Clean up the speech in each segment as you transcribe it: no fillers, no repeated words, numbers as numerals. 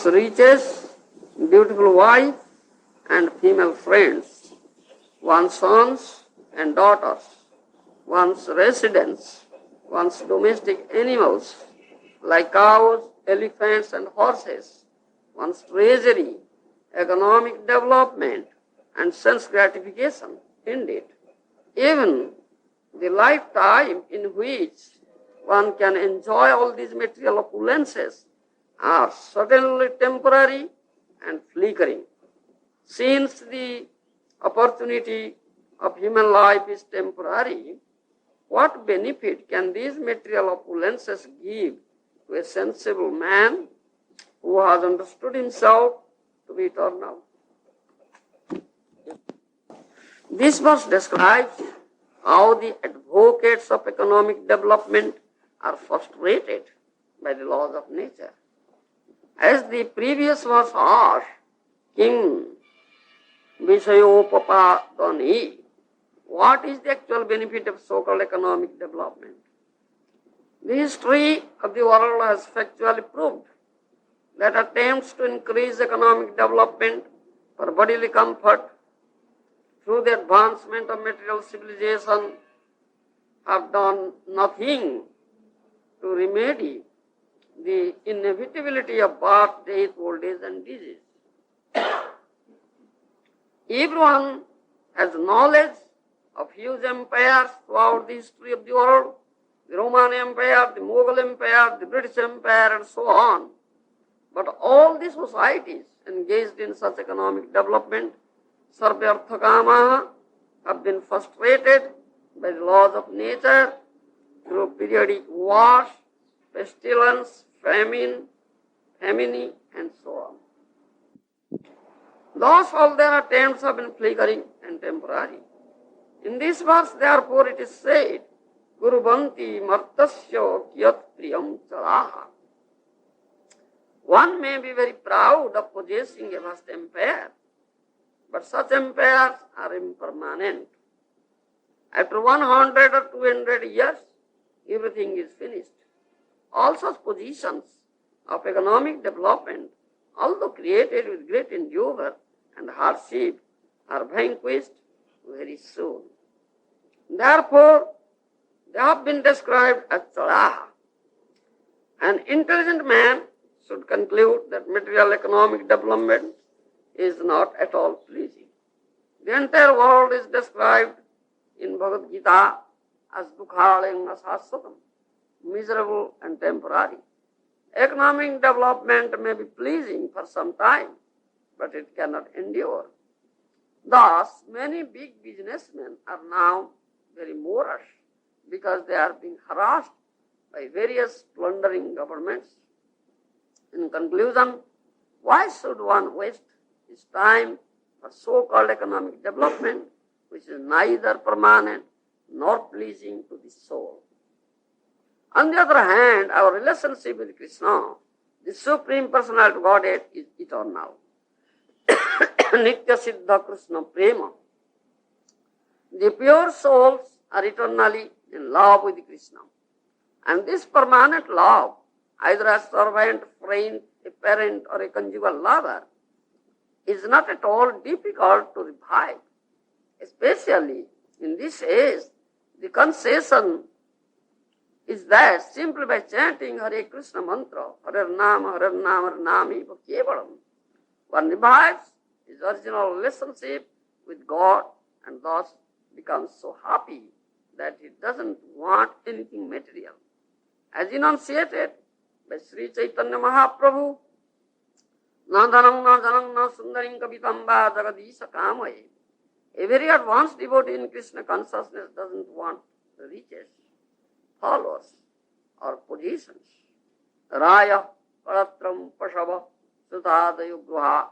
one's riches, beautiful wife and female friends, one's sons and daughters, one's residence, one's domestic animals like cows, elephants and horses, one's treasury, economic development and sense gratification. Indeed, even the lifetime in which one can enjoy all these material opulences are certainly temporary and flickering. Since the opportunity of human life is temporary, what benefit can these material opulences give to a sensible man who has understood himself to be eternal? This verse describes how the advocates of economic development are frustrated by the laws of nature. As the previous verse asked, King Vishayopapadani, what is the actual benefit of so-called economic development? The history of the world has factually proved that attempts to increase economic development for bodily comfort through the advancement of material civilization have done nothing to remedy the inevitability of birth, death, old age and disease. Everyone has knowledge of huge empires throughout the history of the world, the Roman Empire, the Mughal Empire, the British Empire and so on. But all these societies engaged in such economic development, sarvyarthakamaha, have been frustrated by the laws of nature through periodic wars, pestilence, famine, and so on. Thus all their attempts have been flickering and temporary. In this verse, therefore, it is said, Kurubanti martasya kiyat priyam charaha. One may be very proud of possessing a vast empire, but such empires are impermanent. After 100 or 200 years, everything is finished. All such positions of economic development, although created with great endeavor and hardship, are vanquished very soon. Therefore, they have been described as charaha. An intelligent man should conclude that material economic development is not at all pleasing. The entire world is described in Bhagavad Gita as dukhaleng asasvatam, miserable and temporary. Economic development may be pleasing for some time, but it cannot endure. Thus, many big businessmen are now very morose because they are being harassed by various plundering governments. In conclusion, why should one waste his time for so-called economic development, which is neither permanent nor pleasing to the soul? On the other hand, our relationship with Krishna, the Supreme Personality of Godhead, is eternal. Nitya Siddha Krishna Prema. The pure souls are eternally in love with Krishna. And this permanent love, either as servant, friend, a parent or a conjugal lover, is not at all difficult to revive. Especially in this age, the concession is that simply by chanting Hare Krishna mantra, Hare Nama, Hare Nama, Hare Nami, Kevalam, one revives his original relationship with God and thus becomes so happy that he doesn't want anything material. As enunciated by Sri Chaitanya Mahaprabhu, Na dhanam na janam na sundarim kavitamba jagadisha kamaye. A very advanced devotee in Krishna consciousness doesn't want the riches, followers, or positions. Raya, paratram, pashava, sutadayu gruha,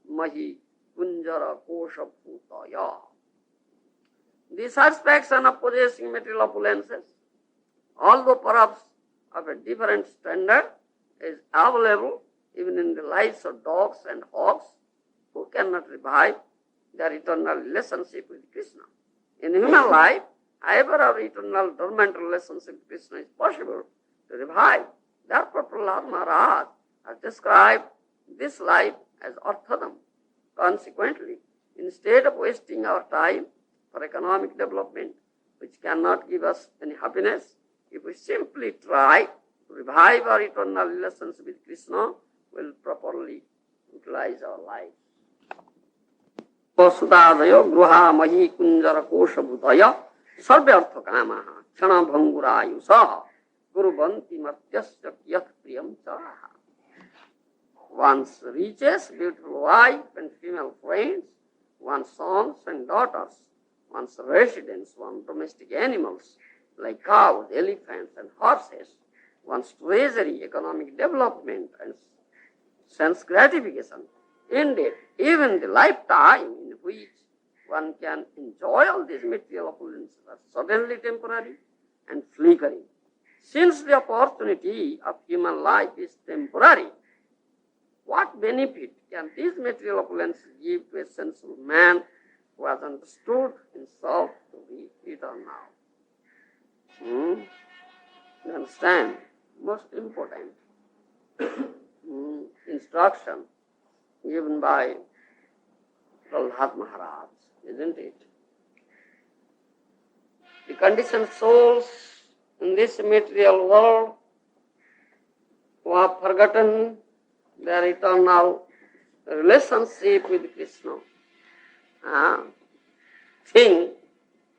mahi, kunjara, kosha, putaya. The satisfaction of possessing material opulences, although perhaps of a different standard, is available even in the lives of dogs and hogs who cannot revive their eternal relationship with Krishna. In human life, however our eternal dormant relationship with Krishna is possible to revive. Therefore, Prahlad Maharaj has described this life as arthadam. Consequently, instead of wasting our time for economic development, which cannot give us any happiness, if we simply try to revive our eternal relations with Krishna, we'll properly utilize our life. Vasudadaya gruha mahi kunjara kosha bhutaya sarvyartha kamaha kshana bhangurayusaha gurubanti martyasya kiyat priyam charaha. One's reaches, beautiful wife and female friends, one's sons and daughters, one's residence, one's domestic animals like cows, elephants and horses, one's treasury, economic development and sense gratification. Indeed, even the lifetime in which one can enjoy all these material opulences are suddenly temporary and flickering. Since the opportunity of human life is temporary, what benefit can these material opulences give to a sensible man who has understood himself to be eternal? You understand? Most important instruction given by Prahlad Maharaj, isn't it? The conditioned souls in this material world who have forgotten their eternal relationship with Krishna think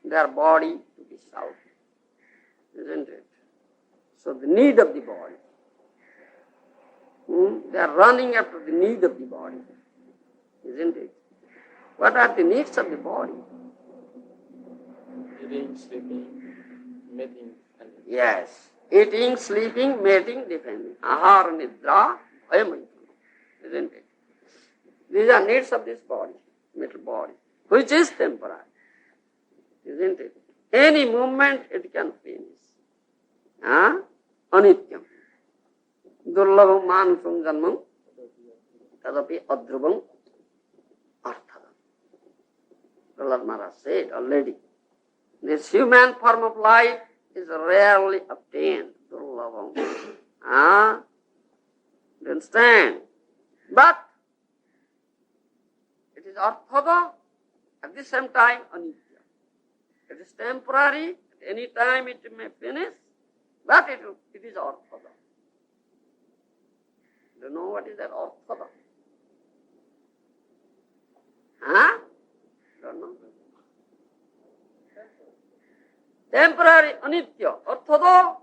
their body to be self, isn't it? So the need of the body. They are running after the need of the body, isn't it? What are the needs of the body? Eating, sleeping, mating. Yes, eating, sleeping, mating, defending. Ahara, nidra, bhayam, isn't it? These are needs of this body, metal body, which is temporary, isn't it? Any moment it can finish. Anityam. Durlabham manasam janmam tadapi adhrubam arthadam. Prahlad Maharaj said already, this human form of life is rarely obtained. Durlabham. Do you understand? But it is arthada, at the same time anitya. It is temporary, at any time it may finish, but it is arthada. Do you know what is that arthada? Don't know. Temporary, anitya, arthada.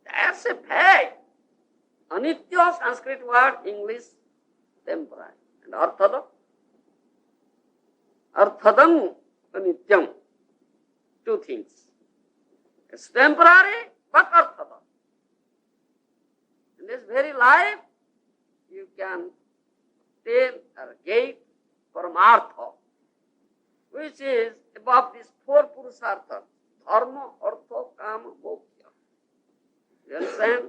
That's a fact. Anitya, Sanskrit word, English, temporary. And arthada? Arthadam, anityam. Two things. It's temporary, but arthada. In this very life, you can tell or get paramartha, which is above these four purusarthas: dharma, artha, kama, moksha. You understand?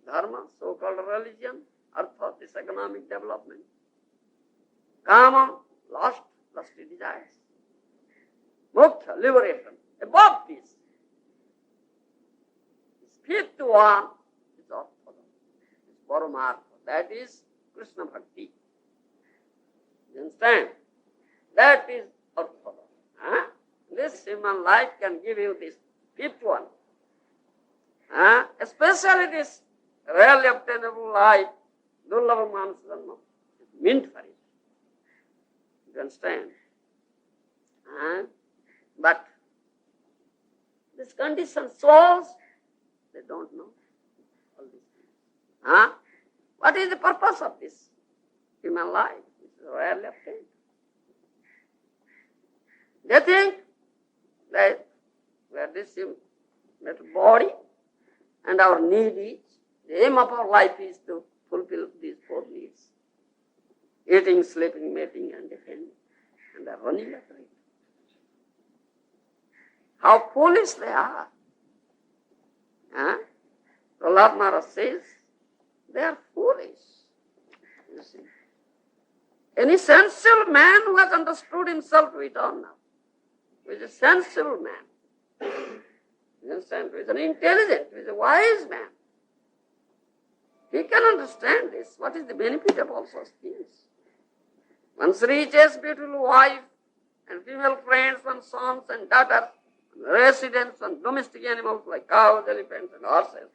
Dharma, so-called religion; artha, this economic development; kama, lusty desires; moksha, liberation. Above this, fifth one is arthada, is paramartha. That is Krishna Bhakti. You understand? That is arthada. This human life can give you this fifth one. Especially this rarely obtainable life, durlabha manasjanma, is meant for it. You understand? But this conditioned souls, they don't know all these things. What is the purpose of this human life? It's rarely obtained. They think that this metal body and our need is, the aim of our life is to fulfill these four needs: eating, sleeping, mating, and defending. And they are running after it. How foolish they are. Prahlad Maharaj says, they are foolish. You see. Any sensible man who has understood himself to be eternal, who is a sensible man, You understand? He is an intelligent, he is a wise man. He can understand this. What is the benefit of all such things? Once reaches beautiful wife and female friends and sons and daughters, and residents and domestic animals like cows, elephants and horses,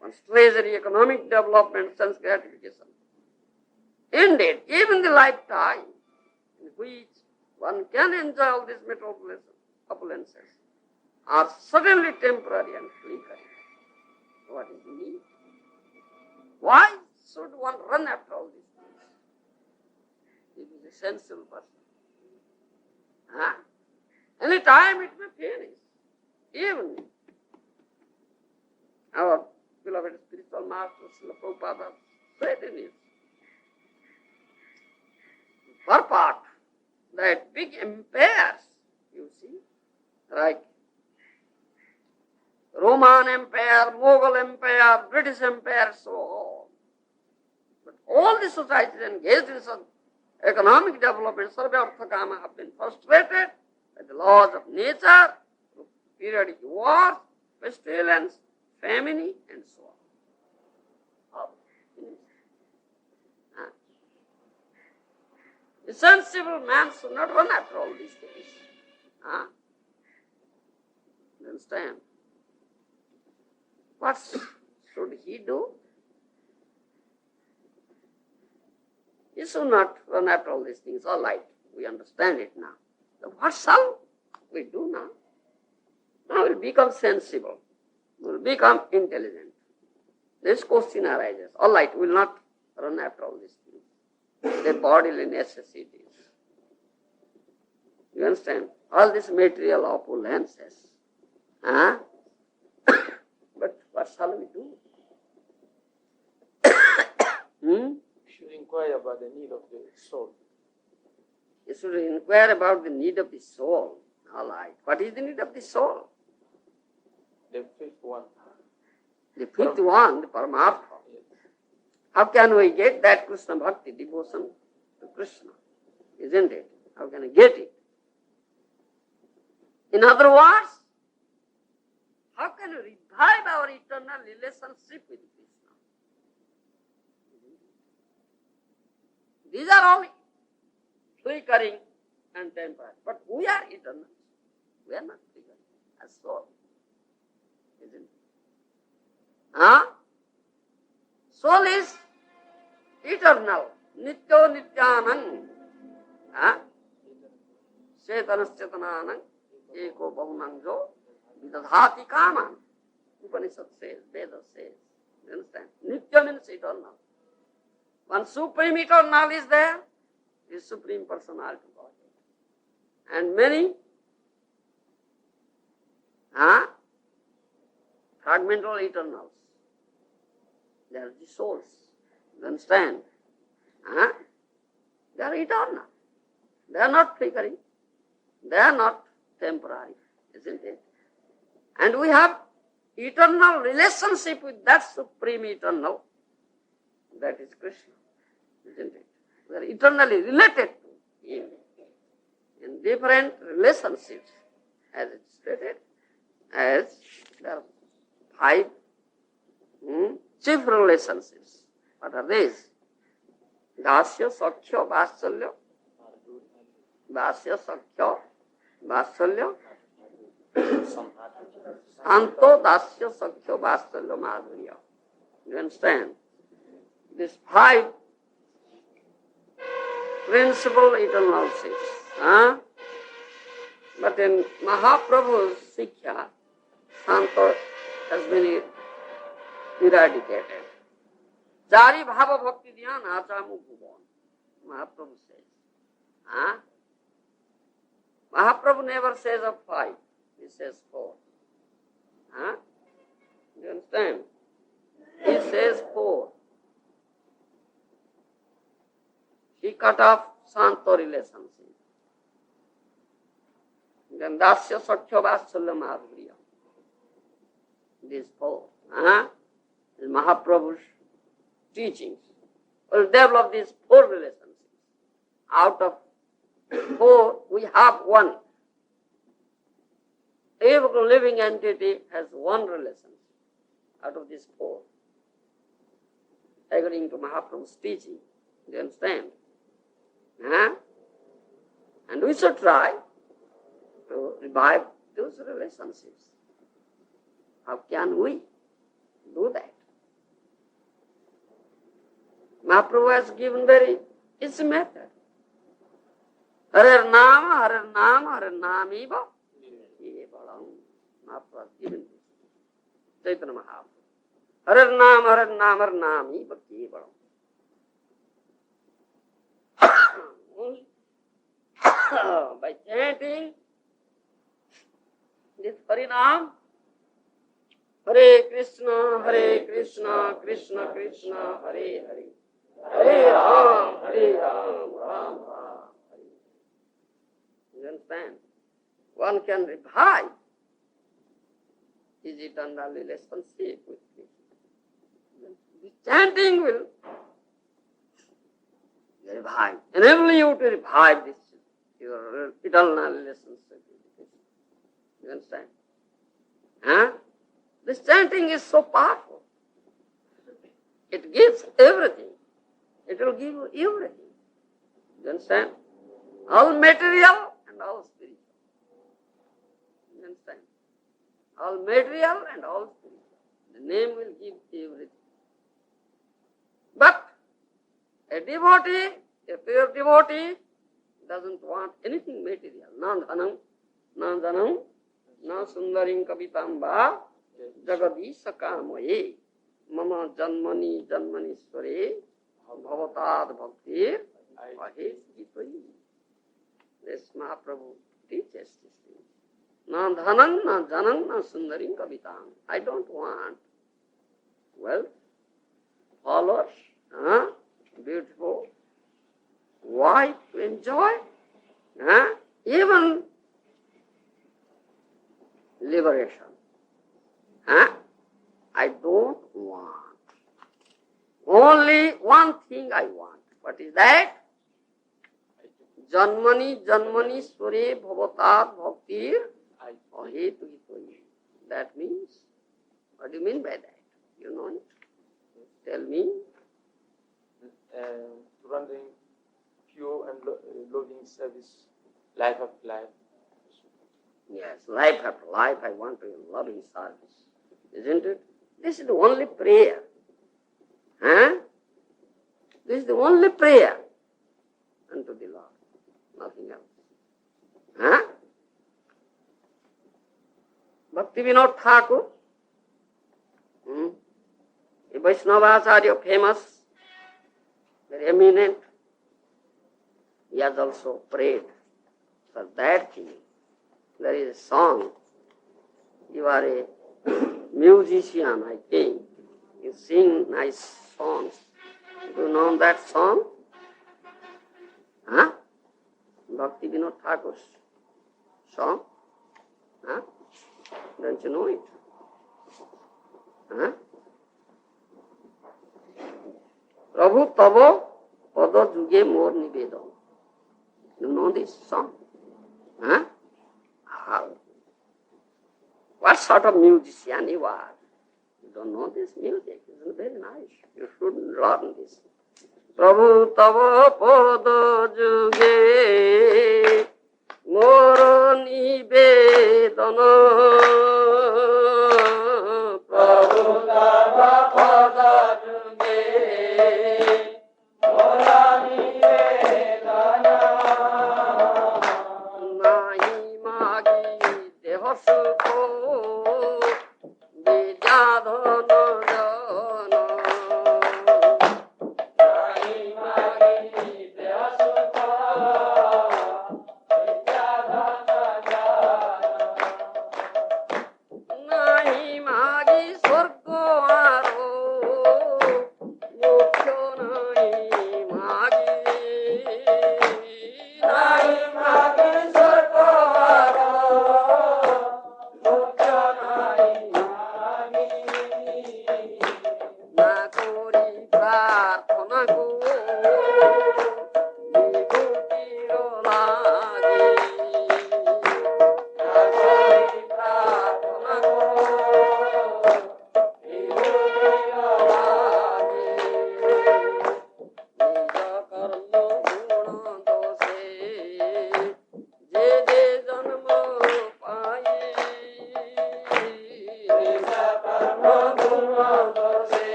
one's treasury, economic development, sense gratification. Indeed, even the lifetime in which one can enjoy all these material opulences are suddenly temporary and flickering. What is the need? Why should one run after all these things? It is a sensible person. Any time it may finish. Even our beloved spiritual master, Srila Prabhupada, said in his purport that big empires, you see, like Roman Empire, Mughal Empire, British Empire, so on. But all the societies engaged in such economic development, sarva artha kama, have been frustrated by the laws of nature, through periodic wars, pestilence, famine, and so on. All finished. The sensible man should not run after all these things. You understand? What should he do? He should not run after all these things. All right, we understand it now. So what shall we do now? Now we'll become sensible. We'll become intelligent. This question arises. All right, we'll not run after all these things. Their bodily necessities. You understand? All these material opulences. But what shall we do? You should inquire about the need of the soul. You should inquire about the need of the soul. All right. What is the need of the soul? The fifth one. The fifth one, the Paramartha. Yes. How can we get that Krishna Bhakti, devotion to Krishna? Isn't it? How can I get it? In other words, how can we revive our eternal relationship with Krishna? These are all flickering and temporary. But we are eternal. We are not flickering as soul. Isn't it? Soul is eternal. Nityo nityanang. Chetanas chetananang. Eko bahunang jo. Vidadhati kaman. Upanishad says, Veda says. You understand? Nitya means eternal. One supreme eternal is there, is Supreme Personality of Godhead. And many fragmental eternals. They are the souls. You understand? They are eternal. They are not flickering. They are not temporary, isn't it? And we have eternal relationship with that Supreme Eternal. That is Krishna, isn't it? We are eternally related to Him in different relationships, as it is stated, as there are 5 chief relationships. What are these? Dasya, Sakhya, Vatsalya. Dasya, Sakhya, Vatsalya. Santo, Dasya, Sakhya, Vatsalya, Madhurya. You understand? These 5 principal eternalships. But in Mahaprabhu's Sisya, Santo has been eradicated. Jari bhava bhakti dhyan achamu bhuvan. Mahaprabhu says. Mahaprabhu never says of 5. He says 4. You understand? He says 4. He cut off Santo relationship. Then Dasya, Sakhya, Vatsalya, Madhurya. These 4. Is Mahaprabhu's teachings. Will develop these 4 relationships. Out of 4, we have 1. Every living entity has one relation out of these four, according to Mahaprabhu's teaching. Do you understand? Huh? And we should try to revive those relationships. How can we do that? Mahaprabhu has given very easy method. Hare Nama, Hare Nama, Hare Namiva. Mahaprabhu has given this. Chaitanya Mahaprabhu. Hare Nama, Hare Nama, Hare Namiva. By chanting this Harinam, Hare Krishna, Krishna Krishna, Hare Hare, Hare Ram, Ram Ram. You understand? One can revive his eternal relationship with Krishna. The chanting will revive, enable you to revive this your eternal relationship with Krishna. You understand? Huh? This chanting is so powerful. It gives everything. It will give you everything. You understand? All material and all spiritual. You understand? All material and all spiritual. The name will give everything. But a devotee, a pure devotee, doesn't want anything material. Na dhanam, na sundarim kavitamba, jagadisha kamaye, mama janmani janmanishware, bhavatad bhaktir, ahes gitoi. This Mahaprabhu teaches this thing. Na dhanam, na janam, na sundarim kavitam. I don't want wealth, followers, beautiful wife to enjoy, even liberation. I don't want. Only one thing I want. What is that? Janmani janmani sware bhavatat bhaktir ahetu hitoi. That means, what do you mean by that? You know it? Tell me. Rendering pure and loving service, life after life. Yes, life after life I want to loving service. Isn't it? This is the only prayer. This is the only prayer unto the Lord. Nothing else. Bhakti Vinod Thakur, a Vaishnavacharya, famous, very eminent, he has also prayed for that thing. There is a song. You are a musician, I think. You sing nice songs. Do you know that song? Bhakti Vinod Thakur's song? Don't you know it? Prabhu Tavo Pada Juge Mor Nivedam. You know this song? What sort of musician you are? You don't know this music. It's very nice. You should learn this. Prabhu Tava Pada Juge Mor Nivedana. Prabhu Tava Pada Juge Mor Nivedana. Nahi magi deha sukho bijadhana jana. Nahi magi deha sukho bijadhana jana.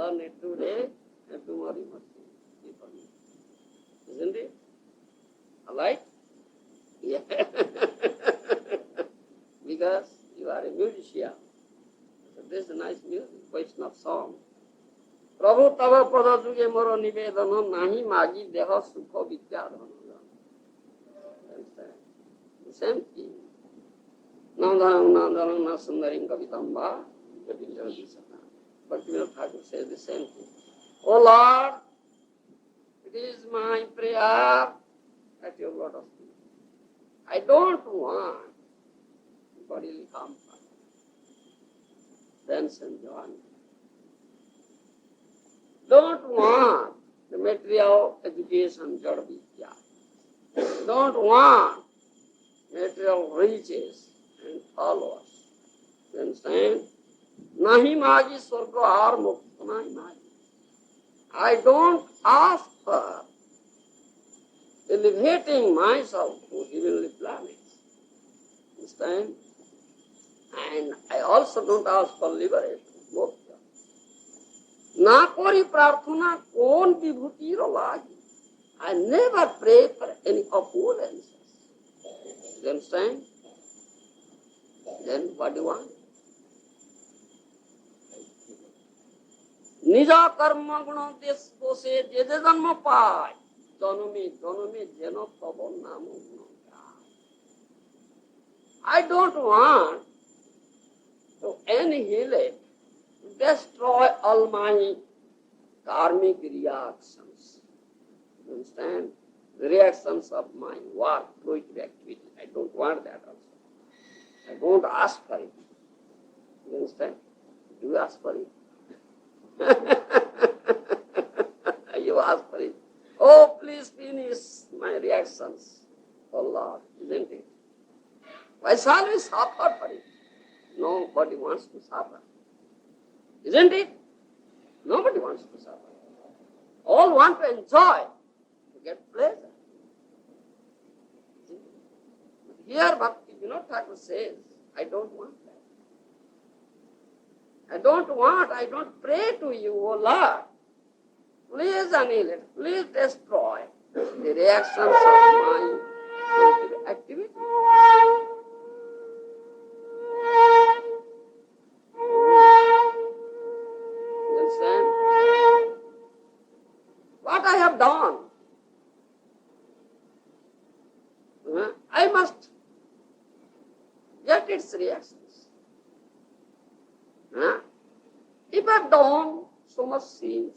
learn it today, and tomorrow you must keep on it. Isn't it? Alright? Yeah. Because you are a musician. So this is nice music, Vaishnava song. Prabhu tava pada juge moro nivedana nahi magi deha sukha vidya dhanana. The same thing. Nandanam nandanam na sundarim kavitamba. But Bhaktivinoda Thakur says the same thing. Oh Lord, it is my prayer at your lotus feet. I don't want bodily comfort, sense enjoyment. Don't want the material education, jada vidya. Don't want material riches and followers. You understand? Nahi magi swarga har mukta nahi magi. I don't ask for elevating myself to heavenly planets. Understand? And I also don't ask for liberation, moksha. Na kori prarthana kon vibhutir lagi. I never pray for any opulences. You understand? Then what do you want? Nija karma guna des dose je janma pai. Janame jeno tabo namo guna. I don't want to annihilate, destroy all my karmic reactions. You understand? The reactions of my work, fruitive activity. I don't want that also. I don't ask for it. You understand? Do you ask for it? You ask for it. Oh, please finish my reactions. Oh Lord, isn't it? Why shall we suffer for it? Nobody wants to suffer. Isn't it? Nobody wants to suffer. All want to enjoy, to get pleasure. Here Bhaktivinoda Thakur says, I don't want that. I don't pray to you, O Lord. Please annihilate, please destroy the reactions of my activity. You understand? What I have done, I must get its reactions. If I have done so much sins,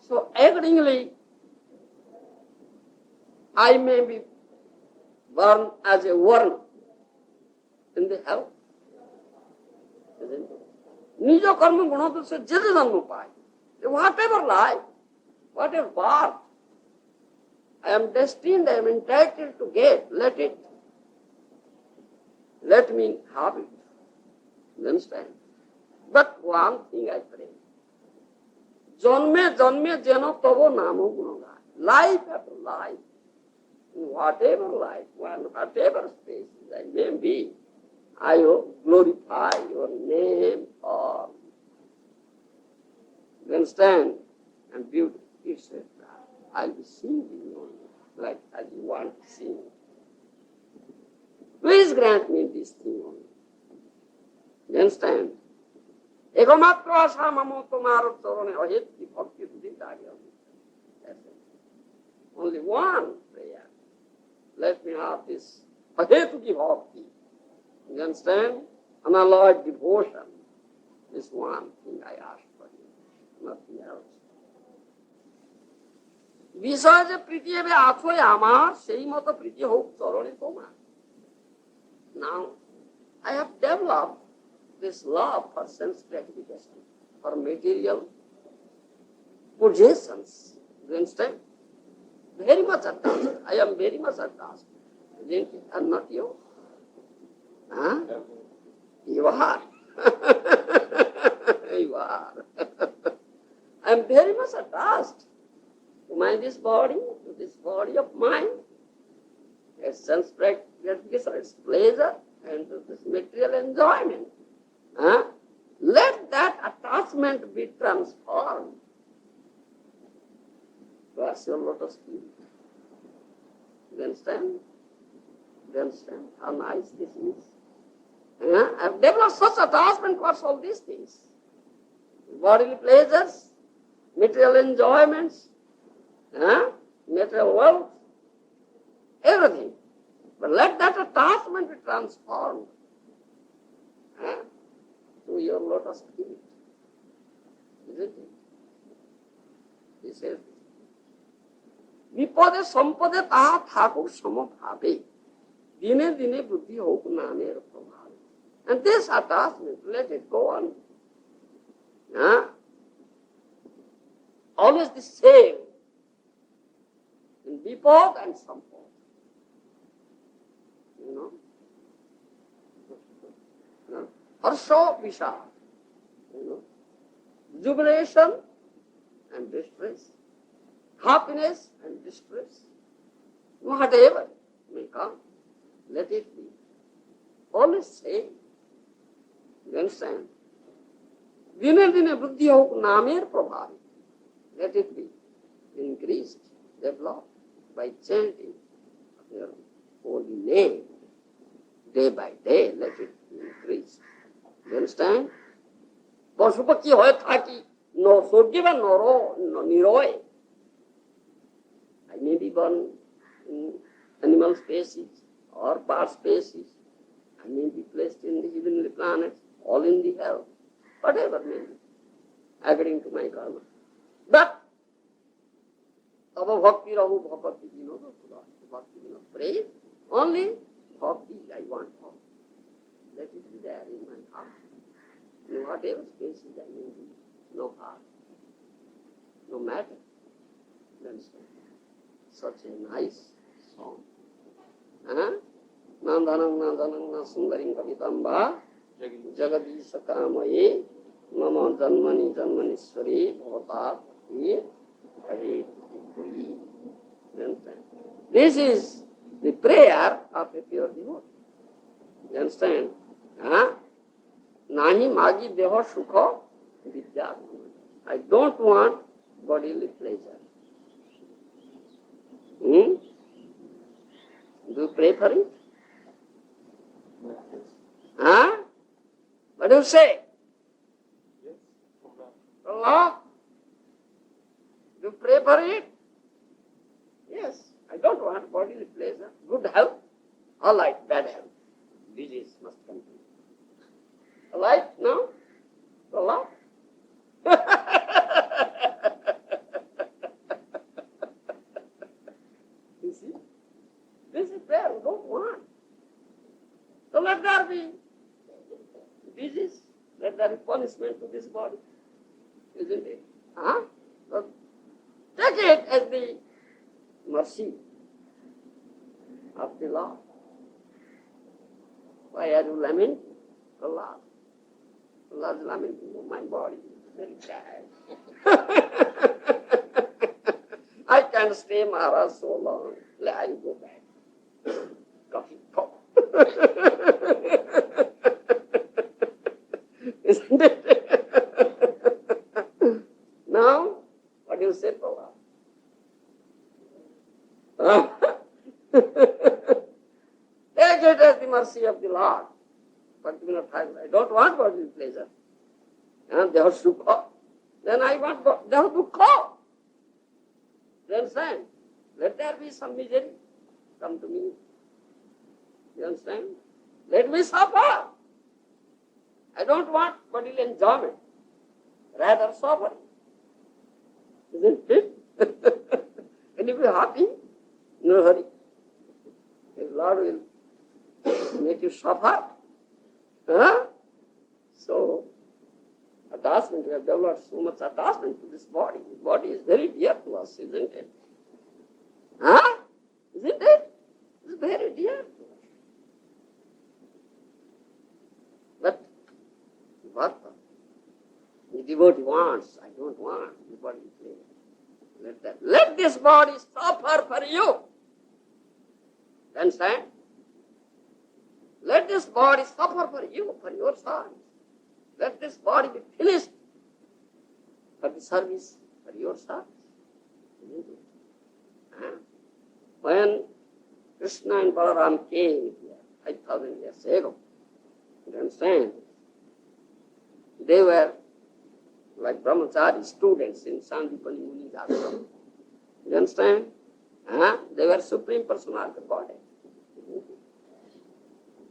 so accordingly, I may be born as a worm in the hell. Isn't it? Nija karma gunata se jada janma pai. Whatever life, whatever birth, I am destined, I am entitled to get. Let me have it. You understand? But one thing I pray. Janme jeno tavo namo gunaga. Life after life, in whatever life, whatever spaces I may be, I will glorify your name or you understand? And beauty, etc. I'll be singing only, like as you want to sing. Please grant me this thing only. You understand? Ekamatra asa mamo tomaro charane aheti bhakti didagya. That's it. Only one prayer. Let me have this ahetuki bhakti. You understand? Unalloyed devotion. This one thing I ask for you, nothing else. বিষয় যে প্রীতি হবে আছয় আমার সেই মতো প্রীতি হোক চরণে তোমার. Now, I have developed this love for sense gratification, for material possessions. You understand? Very much attached. I am very much attached. Isn't it? And not you? Huh? You are. You are. I am very much attached to this body of mine, its sense gratification, its pleasure, and to this material enjoyment. Let that attachment be transformed towards your lotus feet. You understand? You understand how nice this is? I've developed such attachment towards all these things. Bodily pleasures, material enjoyments, material wealth, everything. But let that attachment be transformed to your lotus feet. Isn't it? He says, विपदे संपदे ताहा ठाकुर समभावे दिने दिने बुद्धि होक नामेर प्रभाव. And this attachment, let it go on. Always the same in vipod and sampod. You know, harsha visha, jubilation and distress, happiness and distress, whatever may come, let it be. Always same. You understand? Dine dine buddhi hok namer prabhavi. Let it be increased, developed by chanting your holy name. Day by day, let it increase. You understand? Pashupakhi hoy thaki, no surgiva no niroy. I may be born in animal species or bird species. I may be placed in the heavenly planets, all in the hell, whatever may be, according to my karma. But, Tava Bhakti Rahu Bhakti, Bhakti, pray, only Bhakti, I want Bhakti. Let it be there in my heart. In whatever species I may be, no heart, no matter. Understand? Such a nice song. Nandanang nandanang na sundaring kavitamba jagadisha kamaye mama janmani janmaniswari bhavata ye hari. This is the prayer of a pure devotee. You understand? Nahi magi deha sukha vidya. I don't want bodily pleasure. Do you pray for it? What do you say? Yes. Allah? Do you pray for it? Yes. I don't want bodily pleasure. Good health. All right, bad health. Disease must come. All right, no? Allah? You see? This is prayer we don't want. So let there be disease, let there be punishment to this body. Isn't it? So take it as the mercy of the Lord. Why are you lamenting? Allah. Allah is lamenting, oh, my body is very bad. I can't stay Maharaj so long. I go back. Coffee, pop. Isn't it? Now, what do you say, Prabhupada? Take it as the mercy of the Lord. Particular time. I don't want bodily pleasure. And they have sukha. Then I want they have dukkha. You understand? Let there be some misery come to me. You understand? Let me suffer. I don't want bodily enjoyment. Rather suffering. Isn't it? Can you be happy? No hurry. The Lord will make you suffer. So, attachment, we have developed so much attachment to this body. This body is very dear to us, isn't it? Isn't it? It's very dear to us. But what the devotee wants, I don't want the body pleasure. Let this body suffer for you. Understand? Let this body suffer for you, for your sons. Let this body be finished for the service, for your service. When Krishna and Balaram came here 5,000 years ago, you understand? They were like brahmachari students in Sandipani Muni's ashram. You understand? They were Supreme Personality of Godhead.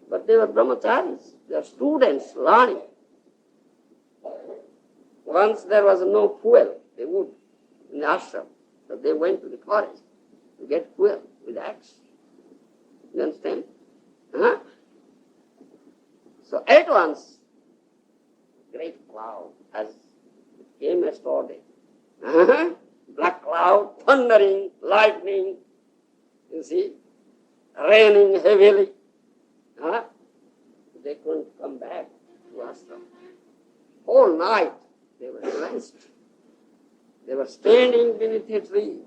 But they were brahmacharis. They were students learning. Once there was no fuel, they would, in the ashram. So they went to the forest to get fuel with axe. You understand? So at once, great cloud as it came yesterday. Black cloud, thundering, lightning, you see, raining heavily. They couldn't come back to ashram. Whole night they were drenched. They were standing beneath a tree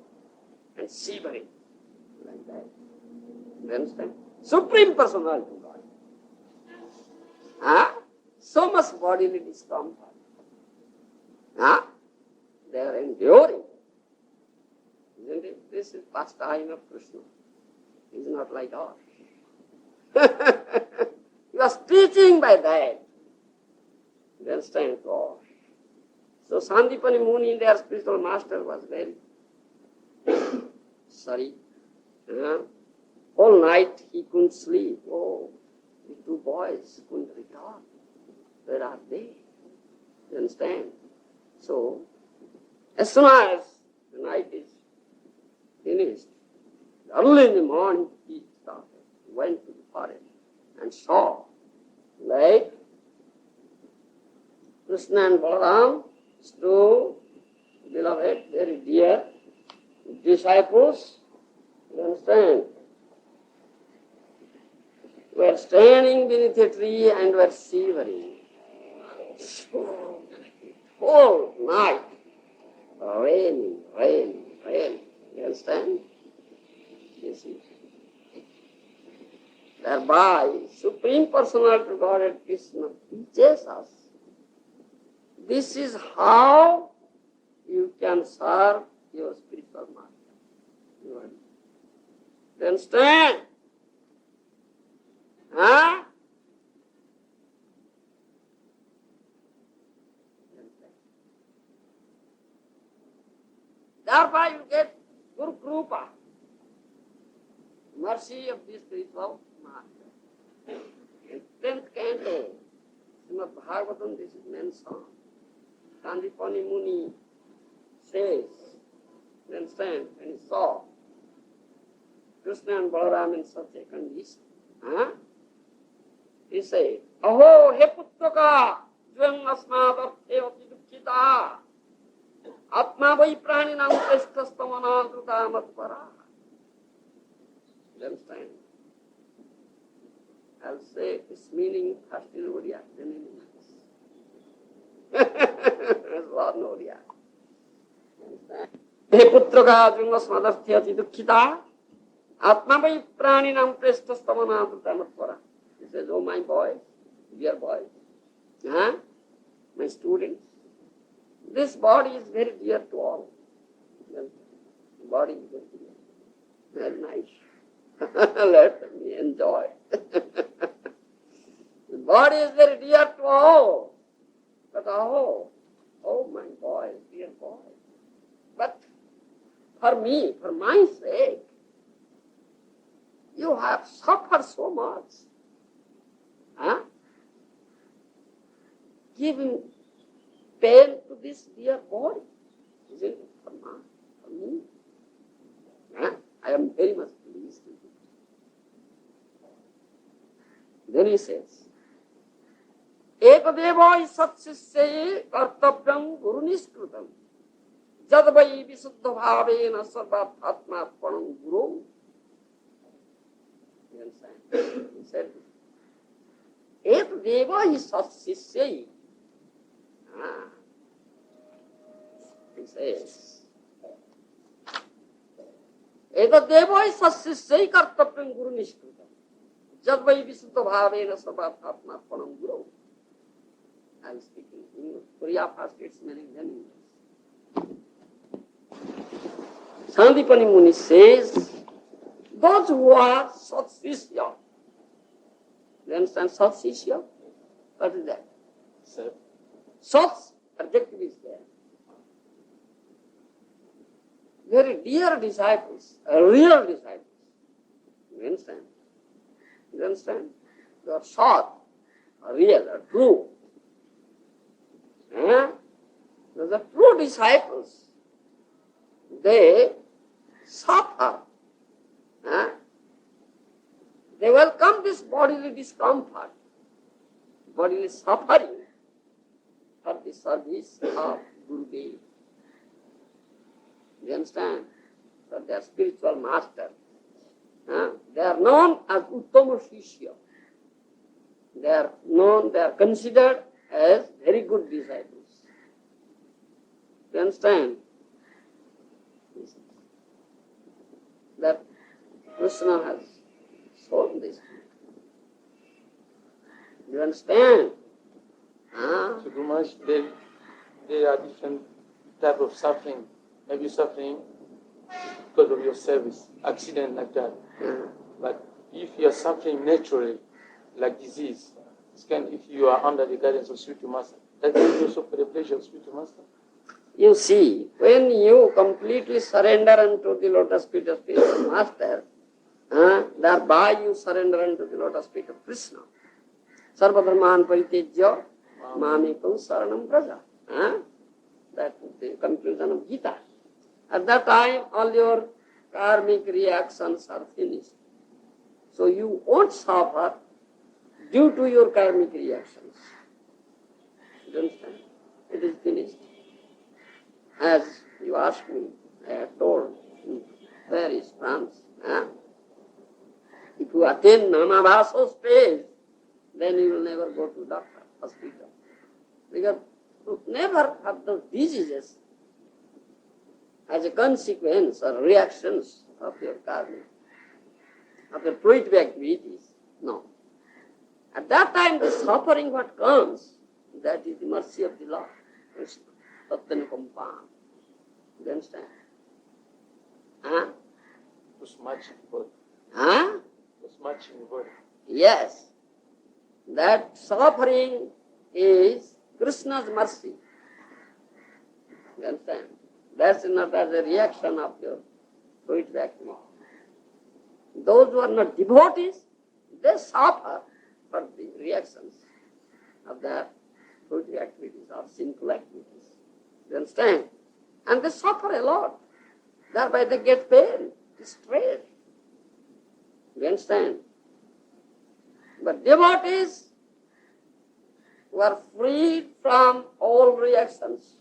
and shivering like that. You understand? Supreme Personality of God. So much bodily discomfort. They are enduring. Isn't it? This is pastime of Krishna. He is not like us. He was teaching by that. You understand? God. So Sandipani Muni, their spiritual master, was very sorry. All night he couldn't sleep. Oh, the two boys couldn't return. Where are they? You understand? So, as soon as the night is finished, early in the morning he started, went to the forest and saw, like Krishna and Balaram, two beloved, very dear disciples, you understand, were standing beneath a tree and were shivering. Whole night, raining. You understand? You see. Thereby, Supreme Personality of Godhead Krishna teaches us. This is how you can serve your spiritual master. You understand? Thereby you get Guru Krupa, mercy of the spiritual master. In 10th canto, Srimad Bhagavatam, this is mentioned. Sandipani Muni says, you understand, when he saw Krishna and Balaram in such a condition, he said, Aho he putraka, jvang asmadarthe ati dukkhita, atma vai praninam preshtastamana matpara. You understand? I'll say its meaning first in Oriya, then in English. There's a lot in Oriya. He putraka, jvang asmadarthe ati dukkhita, atma vai praninam preshtastamana matpara. He says, oh my boys, dear boys, my students, this body is very dear to all. The body is very dear. Very nice. Let me enjoy. The body is very dear to all. But oh my boys, dear boys. But for me, for my sake, you have suffered so much. Giving pain to this dear body. Isn't it for me? I am very much pleased with it. Then he says, Ekadeva satsisya kartavyam guru niskrutam jadvai visuddha bhavena sarvathatma panam guru. You understand? He said, Ekadeva satsisya. He says, Ekadeva satsisya kartavyam guru niskrutam jadvai visuddha bhavena sarvathatma panam guru. I will speak in English. Korea first, its meaning, then English. Sandipani Muni says, those who are Sisya, you understand Sisya? What is that? Sir. Sats, adjective is there. Very dear disciples, real disciples. You understand? You understand? They are Sat, real, true. Those are true disciples. They suffer. They welcome this bodily discomfort, bodily suffering for the service of Gurudev. You understand? So they are spiritual masters. They are known as Uttama Sisya. They are considered as very good disciples. You understand? That Krishna has shown this. You understand? So Guru Maharaj, there are different type of suffering. Maybe suffering because of your service, accident like that. But if you are suffering naturally, like disease, if you are under the guidance of Spiritual Master, that is also for the pleasure of Spiritual Master. You see, when you completely surrender unto the lotus feet of Spiritual Master, thereby you surrender unto the lotus feet of Krishna. Sarva dharman paritejya mamekam saranam praja. That is the conclusion of Gita. At that time, all your karmic reactions are finished. So you won't suffer due to your karmic reactions. You understand? It is finished. As you asked me, I had told in Paris, France, if you attain Namabhaso stage, then you will never go to doctor, hospital. Because you never have those diseases as a consequence or reactions of your karma, of your fruitive activities. No. At that time, the suffering what comes, that is the mercy of the Lord, Krishna. Tattvanukampa. You understand? Was much in the body. Was much in the body. Yes. That suffering is Krishna's mercy. You understand? That's not as a reaction of your fruitive activity. Those who are not devotees, they suffer for the reactions of their fruitive activities or sinful activities. You understand? And they suffer a lot. Thereby they get pain, distress. You understand? But devotees who are freed from all reactions,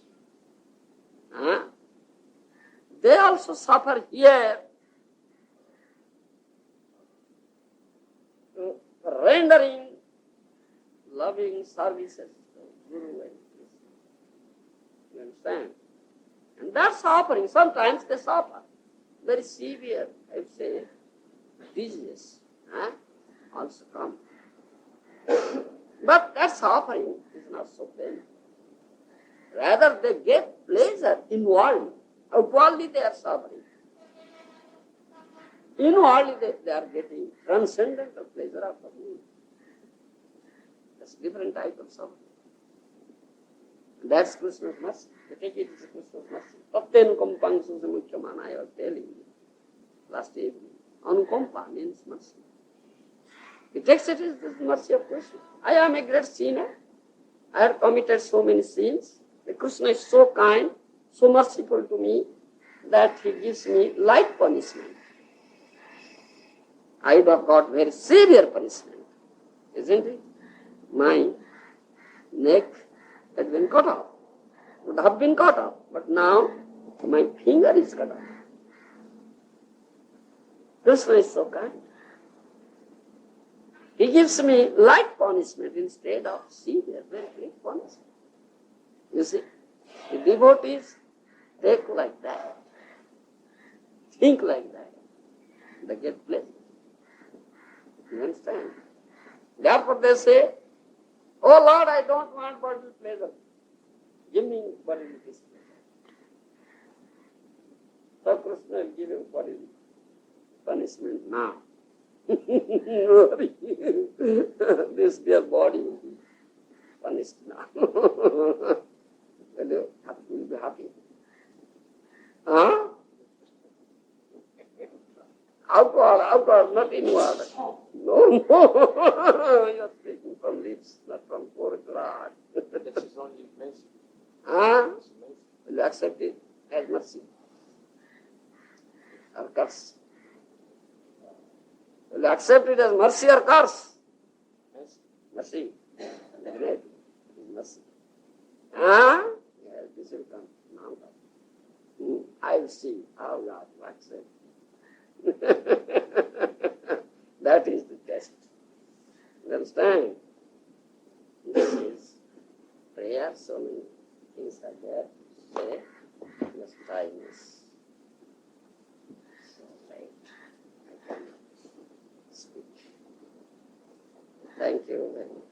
they also suffer here rendering loving services to Guru and Krishna. You understand? And that suffering, sometimes they suffer very severe, I would say, diseases also come. But that suffering is not so painful. Rather, they get pleasure inwardly. Outwardly, they are suffering. Inwardly, they are getting transcendental pleasure of the moon. That's different type of suffering. That's Krishna's mercy. They take it as Krishna's mercy. Tattvanukampang susamuchamana, I was telling you last evening. Anukampa means mercy. He takes it as the mercy of Krishna. I am a great sinner. I have committed so many sins. The Krishna is so kind, so merciful to me that he gives me light punishment. I would have got very severe punishment, isn't it? My neck had been cut off, would have been cut off, but now my finger is cut off. Krishna is so kind. He gives me light punishment instead of severe, very great punishment. You see, the devotees take like that, think like that, they get pleasure. You understand? Therefore they say, Oh Lord, I don't want bodily pleasure. Give me bodily displeasure. So Krishna will give him bodily punishment now. This dear body will be punished now. Will you be happy? Huh? Outward, not inward. No. You are speaking from lips, not from poor heart. That is only mercy. Huh? Will you accept it as mercy? Or curse? Will you accept it as mercy or curse? Mercy. Mercy. Definitely. It is mercy. Huh? Yes, this will come. Now, I will see how you are to accept. That is the test. You understand? This is prayer, so many things are there to say. Just time is so late. I cannot speak. Thank you very much.